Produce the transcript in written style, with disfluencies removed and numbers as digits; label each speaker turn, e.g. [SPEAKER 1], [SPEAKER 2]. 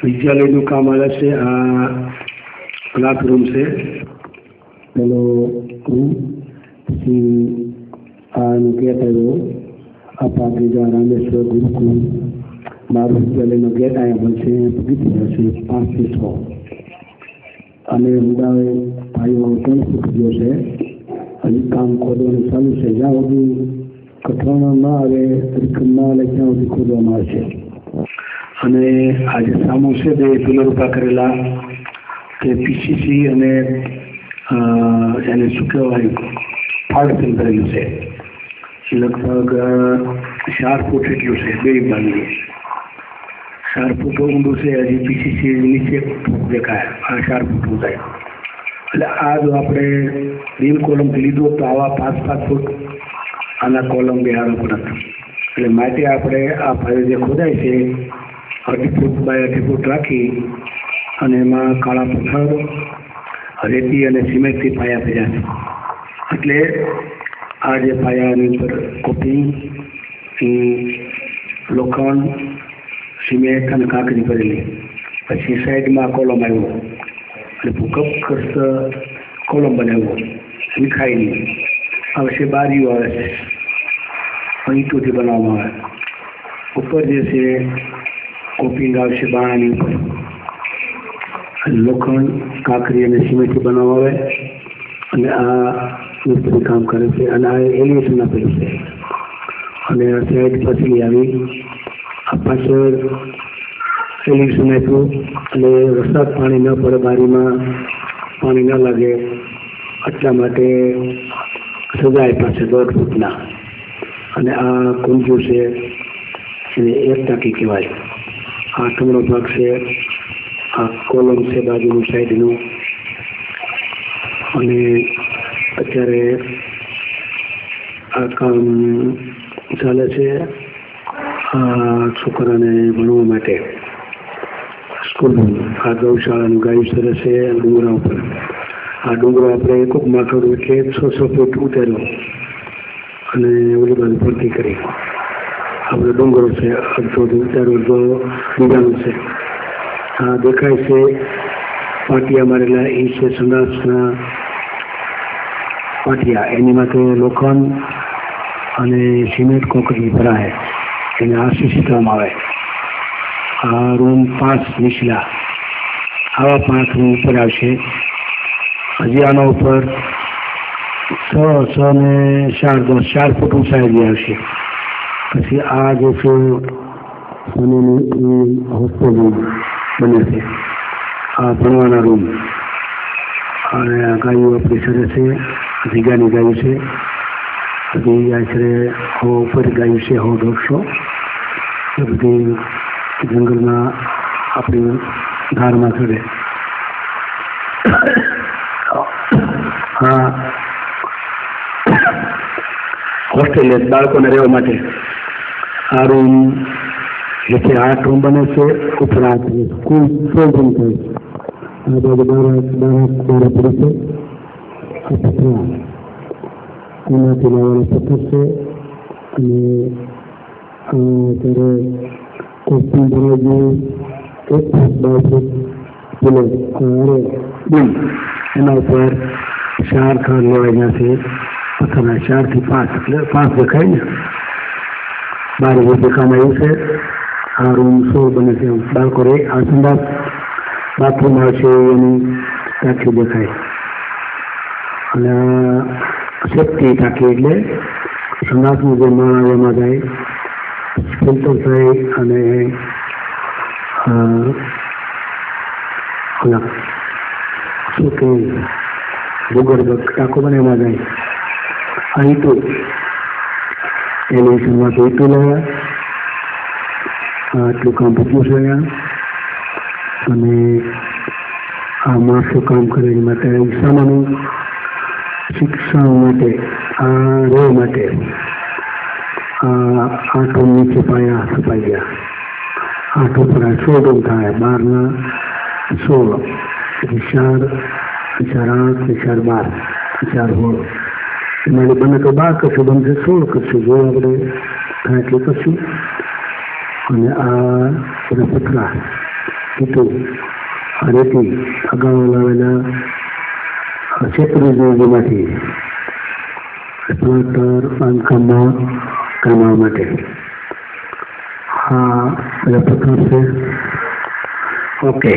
[SPEAKER 1] વિદ્યાલયનું કામ આવે છે. આ ક્લાસરૂમ છે પેલો રૂમ, પછી આનું ગેટ આવ્યો આપણા ત્રીજા રામેશ્વર ગુરુકુળ. મારું વિદ્યાલયનો ગેટ અહીંયા બનશે પગીથી હશે 5 થી 6 અને ઊંડાવે ભાઈઓ 3 ફૂટ ગયો છે. હજી કામ ખોદવાનું ચાલુ છે. જ્યાં સુધી કઠોળમાં ના આવે રીકમ ના આવે ત્યાં સુધી ખોદવામાં આવશે. અને આજે સામું છે બે પિલર ઉભા કરેલા કે પીસીસી અને એને શું કહેવાય ફાળસન કરેલું છે. લગભગ 4 ફૂટ એટલું છે બે બાજુએ. 4 ફૂટ ઊંડું છે. હજી પીસીસી નીચે દેખાય. આ 4 ફૂટ ઊંચાઈ. એટલે આ જો આપણે બીમ કોલમથી લીધો તો આવા 5-5 ફૂટ આના કોલમ બિહારો પડે. એટલે માટે આપણે આ ભાઈ જે ખોદાય છે 2.5 ફૂટ બાય 2.5 ફૂટ રાખી અને એમાં કાળા પથ્થર, રેતી અને સિમેન્ટથી પાયા કર્યા છે. એટલે આ જે પાયાની ઉપર કોપિંગ, લોખંડ, સિમેન્ટ અને કાંકરી કરેલી. પછી સાઈડમાં કોલમ આવ્યો એટલે ભૂકંપગ્રસ્ત કોલમ બનાવ્યો વિખાય નહીં. આ પછી બારીઓ આવે છે ઈંટોથી બનાવવામાં આવે. ઉપર જે છે કોપિંગ આવશે બાણાની ઉપર. લોખંડ, કાંકરી અને સિમેન્ટથી બનાવવામાં આવે. અને આ મિસ્ત્રી કામ કરે છે. અને આ એલિવેશન આપેલું છે. અને આ સાઈડ પછી આવી આ પાછળ એલિવેશન આપ્યું. અને વરસાદ પાણી ન પડે, બારીમાં પાણી ન લાગે એટલા માટે સજા આપ્યા છે 1.5 ફૂટના. અને આ કુંજુ છે એને 1 ટાંકી કહેવાય. આ ટમણો ભાગ છે. આ કોલમ છે બાજુનું સાઈડનું. અને અત્યારે આ કામ ચાલે છે આ છોકરાને ભણવા માટે સ્કૂલનું. આ ગૌશાળાનું ગાયું સરસ છે ડુંગરા ઉપર. આ ડુંગરો આપણે એક માથોડ એટલે 600 ફૂટ ઉતાર્યો અને ઓલી બાજુ ભરતી કરી. આપણે ડુંગરો છે અડધો ઉતાર્યો, અડધો બીજાનું છે. આ દેખાય છે પાટિયા મારેલા એ છે સંડાસના પાટિયા. એની માટે લોખંડ અને સિમેન્ટ કોંક્રીટ ભરાય એને આરસી સિસ્ટમ આવે. આ રૂમ 5 નીચલા, આવા 5 રૂમ ઉપર આવશે. હજી આના ઉપર 6 ને 4 ફૂટ ઊંચાઈ આવશે. પછી આ જે છે સોનેની હોસ્ટેલ રૂમ બને છે. આ ભણવાના રૂમ. અને આ ગાયો આપણી સરસ છે, ભીગાની ગાયું છે. બધી આશરે 100 ઉપર ગાયું છે, 100-150. એ બધી જંગલમાં આપણી ધારમાં ચડે. હા, હોસ્ટેલ બાળકોને રહેવા માટે આ રૂમ એટલે 8 રૂમ બને છે. ઉપર 8 કુલ 16 રૂમ થાય. આ બાજુ 12 પડી છે. આ પથરા એનાથી લાવવાના પથ્થર છે. અને અત્યારે કોસ્ટિંગ ભરાઈ ગયું 1 ફૂટ 2 ફૂટ બીમ. એના ઉપર 4 થડ લેવાઈ છે પથ્થરના. 4 થી 5 એટલે 5 દેખાય ને. 12 દેખામાં આવ્યું છે. આ રૂમ 16 બને છે. બાળકો રે. આ સંડાસ બાથરૂમ આવશે એની ટાંકી દેખાય. અને સેફ્ટી ટાંકી એટલે સંડાસનું જે માણ એમાં જાય ફિલ્ટર થાય. અને શું કે ભૂગર્ભ ટાંકો બને એમાં જાય. આ ઈટો એલિવેશનમાં તો ઈટો લાવ્યા. આટલું કામ પૂછ્યું છે અહીંયા. અને આ માણસો કામ કરે એ માટે સામાનું શિક્ષણ માટે, આ રહેવા માટે 8 રૂમ નીચે પાયા સપાઈ ગયા. 8 ઉપર 16 રૂમ થાય. 12 ના 16 એટલે 4 8 4 12 4 હોળ. એમાં બને તો 12 કરશું, બનશે 16 કરશું. જો આપણે ત્યાં ક્લિક કરશું અને આ બધા પથરા કીધું આ રેતી અગાઉ લાવેલા ક્ષેત્રમાંથી સ્થળાંતર બાંધકામમાં કરવા માટે આ બધા પથ્થર છે. ઓકે.